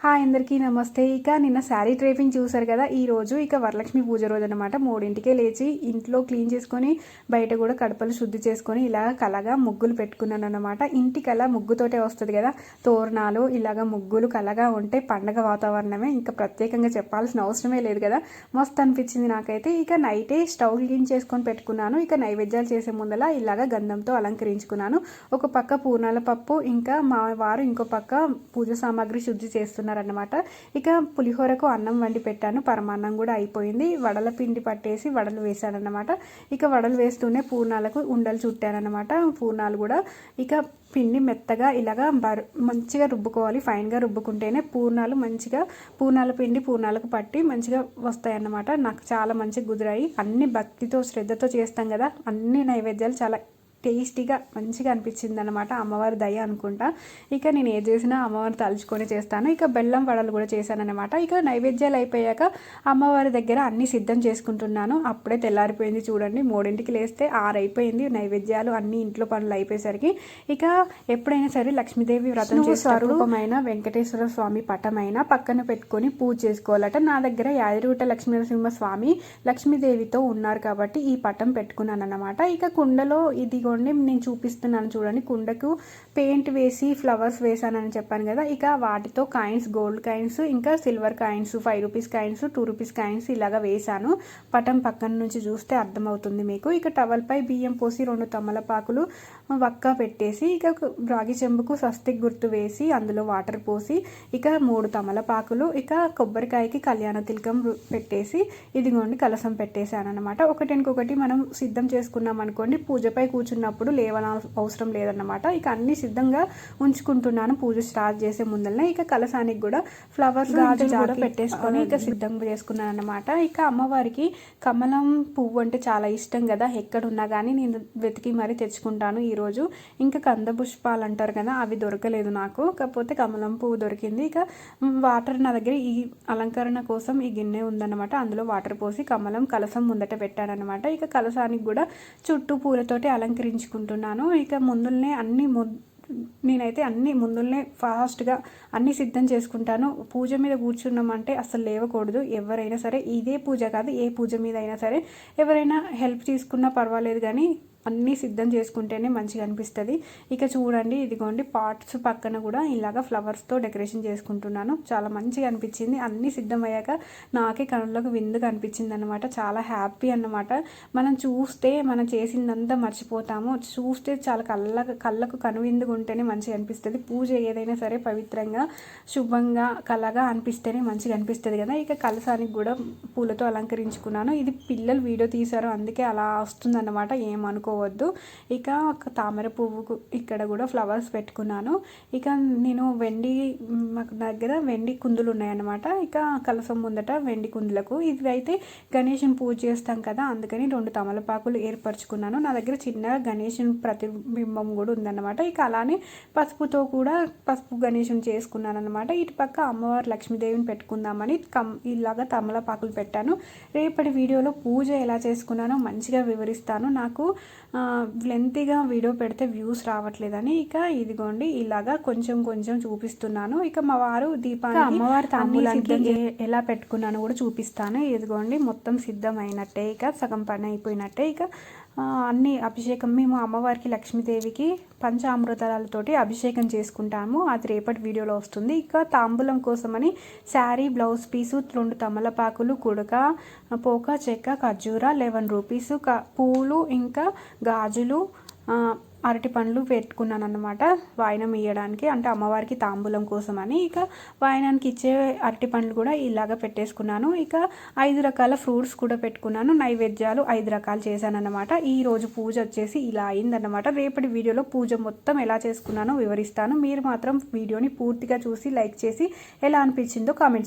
Hi అందరికీ నమస్తే. ఇక నిన్న శారీ డ్రైపింగ్ చూసారు కదా. ఈ రోజు ఇక వరలక్ష్మి పూజ రోజు అనమాట. 3ంటికే లేచి ఇంట్లో క్లీన్ చేసుకొని బయట కూడా కడపలు శుద్ధి చేసుకొని ఇలాగ కలగా ముగ్గులు పెట్టుకున్నాను అనమాట. ఇంటికి అలా ముగ్గుతోటే వస్తుంది కదా, తోరణాలు ఇలాగ ముగ్గులు కలగా ఉంటే పండగ వాతావరణమే, ఇంకా ప్రత్యేకంగా చెప్పాల్సిన అవసరమే లేదు కదా. మస్తు అనిపించింది నాకైతే. ఇక నైటే స్టవ్ క్లీన్ చేసుకొని పెట్టుకున్నాను. ఇక నైవేద్యాలు చేసే ముందల ఇలాగ గంధంతో అలంకరించుకున్నాను. ఒక పక్క పూర్ణాల పప్పు, ఇంకా మా వారు ఇంకో పక్క పూజ సామాగ్రి శుద్ధి చేస్తున్నారు అన్నమాట. ఇక పులిహోరకు అన్నం వండి పెట్టాను, పరమాన్నం కూడా అయిపోయింది. వడల పిండి పట్టేసి వడలు వేసాను అన్నమాట. ఇక వడలు వేస్తూనే పూర్ణాలకు ఉండలు చుట్టానన్నమాట. పూర్ణాలు కూడా ఇక పిండి మెత్తగా ఇలాగా మంచిగా రుబ్బుకోవాలి. ఫైన్గా రుబ్బుకుంటేనే పూర్ణాలు మంచిగా, పూర్ణాల పిండి పూర్ణాలకు పట్టి మంచిగా వస్తాయన్నమాట. నాకు చాలా మంచిగా కుదిరాయి. అన్ని భక్తితో శ్రద్ధతో చేస్తాం కదా, అన్ని నైవేద్యాలు చాలా టేస్టీగా మంచిగా అనిపించింది అనమాట. అమ్మవారి దయ అనుకుంటా. ఇక నేను ఏది చేసినా అమ్మవారిని తలుచుకొని చేస్తాను. ఇక బెల్లం వడలు కూడా చేశాను అనమాట. ఇక నైవేద్యాలు అయిపోయాక అమ్మవారి దగ్గర అన్ని సిద్ధం చేసుకుంటున్నాను. అప్పుడే తెల్లారిపోయింది చూడండి. 3ంటికి లేస్తే 6 అయిపోయింది. నైవేద్యాలు అన్ని ఇంట్లో పనులు అయిపోయేసరికి ఇక ఎప్పుడైనా సరే లక్ష్మీదేవి వ్రతం స్వరూపమైన వెంకటేశ్వర స్వామి పటమైన పక్కన పెట్టుకొని పూజ చేసుకోవాలట. నా దగ్గర యాదిరిగుట్ట లక్ష్మీనరసింహ స్వామి లక్ష్మీదేవితో ఉన్నారు కాబట్టి ఈ పటం పెట్టుకున్నాను అనమాట. ఇక కుండలో ఇది నేను చూపిస్తున్నాను చూడండి. కుండకు పెయింట్ వేసి ఫ్లవర్స్ వేసానని చెప్పాను కదా. ఇక వాటితో కాయిన్స్, గోల్డ్ కాయిన్స్, ఇంకా silver coins, 5 rupees coins, 2 rupees coins ఇలాగా వేసాను. పటం పక్కన నుంచి చూస్తే అర్థమవుతుంది మీకు. ఇక టవల్ పై బియ్యం పోసి 2 తమలపాకులు వక్క పెట్టేసి ఇక రాగి చెంబుకు స్వస్తిక్ గుర్తు వేసి అందులో వాటర్ పోసి ఇక 3 తమలపాకులు, ఇక కొబ్బరికాయకి కళ్యాణ తిలకం పెట్టేసి ఇదిగోండి కలసం పెట్టేశాను అనమాట. ఒకటికొకటి మనం సిద్ధం చేసుకున్నాం అనుకోండి, పూజపై కూర్చున్నప్పుడు లేవనాల్సిన అవసరం లేదన్నమాట. ఇక అన్ని సిద్ధంగా ఉంచుకుంటున్నాను పూజ స్టార్ట్ చేసే ముందరనే. ఇక కలసానికి కూడా ఫ్లవర్స్ గాజులు పెట్టేసుకొని ఇక సిద్ధం చేసుకున్నాను అనమాట. ఇక అమ్మవారికి కమలం పువ్వు అంటే చాలా ఇష్టం కదా. ఎక్కడున్నా కానీ నేను వెతికి మరీ తెచ్చుకుంటాను ఈరోజు. ఇంకా కంద పుష్పాలు అంటారు కదా, అవి దొరకలేదు నాకు, కాకపోతే కమలం పువ్వు దొరికింది. ఇక వాటర్ నా దగ్గర ఈ అలంకరణ కోసం ఈ గిన్నె ఉందన్నమాట. అందులో వాటర్ పోసి కమలం కలసం ముందట పెట్టానన్నమాట. ఇక కలసానికి కూడా చుట్టూ పూలతోటి అలంకరించుకుంటున్నాను. ఇక ముందులనే నేనైతే అన్ని ముందులనే ఫాస్ట్గా అన్ని సిద్ధం చేసుకుంటాను. పూజ మీద కూర్చున్నామంటే అసలు లేవకూడదు. ఎవరైనా సరే, ఇదే పూజ కాదు ఏ పూజ మీద అయినా సరే ఎవరైనా హెల్ప్ తీసుకున్నా పర్వాలేదు, కానీ అన్నీ సిద్ధం చేసుకుంటేనే మంచిగా అనిపిస్తుంది. ఇక చూడండి ఇదిగోండి పాట్స్ పక్కన కూడా ఇలాగ ఫ్లవర్స్తో డెకరేషన్ చేసుకుంటున్నాను. చాలా మంచిగా అనిపించింది. అన్నీ సిద్ధం అయ్యాక నాకే కళ్ళకు విందుగా అనిపించింది అనమాట. చాలా హ్యాపీ అన్నమాట. మనం చూస్తే మనం చేసిందంతా మర్చిపోతాము. చూస్తే చాలా కళ్ళకు కనువిందుగా ఉంటేనే మంచిగా అనిపిస్తుంది. పూజ ఏదైనా సరే పవిత్రంగా శుభంగా కళగా అనిపిస్తేనే మంచిగా అనిపిస్తుంది కదా. ఇక కలసానికి కూడా పూలతో అలంకరించుకున్నాను. ఇది పిల్లలు వీడియో తీశారు అందుకే అలా వస్తుందన్నమాట, ఏమనుకోవద్దు. ఇక ఒక తామర పువ్వుకు ఇక్కడ కూడా ఫ్లవర్స్ పెట్టుకున్నాను. ఇక నేను మాకు దగ్గర వెండి కుందులు ఉన్నాయన్నమాట. ఇక కలసం ముందట వెండి కుందులకు ఇవి అయితే గణేషుని పూజ చేస్తాం కదా, అందుకని 2 తమలపాకులు ఏర్పరచుకున్నాను. నా దగ్గర చిన్న గణేషుని ప్రతిబింబం కూడా ఉందన్నమాట. ఇక అలానే పసుపుతో కూడా పసుపు గణేషుని చేసుకున్నాను అనమాట. ఇటు పక్క అమ్మవారు లక్ష్మీదేవిని పెట్టుకుందామని ఇలాగా తమలపాకులు పెట్టాను. రేపటి వీడియోలో పూజ ఎలా చేసుకున్నానో మంచిగా వివరిస్తాను. నాకు లెంతీగా వీడియో పెడితే వ్యూస్ రావట్లేదని ఇక ఇదిగోండి ఇలాగా కొంచెం చూపిస్తున్నాను. ఇక మా వారు దీపాన్ని అమ్మవారి తాంబూలానికి ఎలా పెట్టుకున్నాను కూడా చూపిస్తాను. ఇదిగోండి మొత్తం సిద్ధం అయినట్టే, ఇక సగం పని అయిపోయినట్టే. ఇక అన్ని అభిషేకం మేము అమ్మవారికి లక్ష్మీదేవికి పంచామృతాలతోటి అభిషేకం చేసుకుంటాము. అది రేపటి వీడియోలో వస్తుంది. ఇక తాంబూలం కోసమని శారీ, బ్లౌజ్ పీసు, 2 తమలపాకులు, కుడక, పోక, చెక్క, ఖర్జూర, 11 రూపీస్, పూలు, ఇంకా గాజులు, అరటి పండ్లు పెట్టుకున్నాను అన్నమాట. వాయనం ఇవ్వడానికి అంటే అమ్మవారికి తాంబూలం కోసమని. ఇక వాయనానికి ఇచ్చే అరటి పండ్లు కూడా ఇలాగ పెట్టేసుకున్నాను. ఇక 5 రకాల ఫ్రూట్స్ కూడా పెట్టుకున్నాను. నైవేద్యాలు 5 రకాలు చేశాను అన్నమాట. ఈ రోజు పూజ వచ్చేసి ఇలా అయిందన్నమాట. రేపటి వీడియోలో పూజ మొత్తం ఎలా చేసుకున్నానో వివరిస్తాను. మీరు మాత్రం వీడియోని పూర్తిగా చూసి లైక్ చేసి ఎలా అనిపించిందో కామెంట్ చేయండి.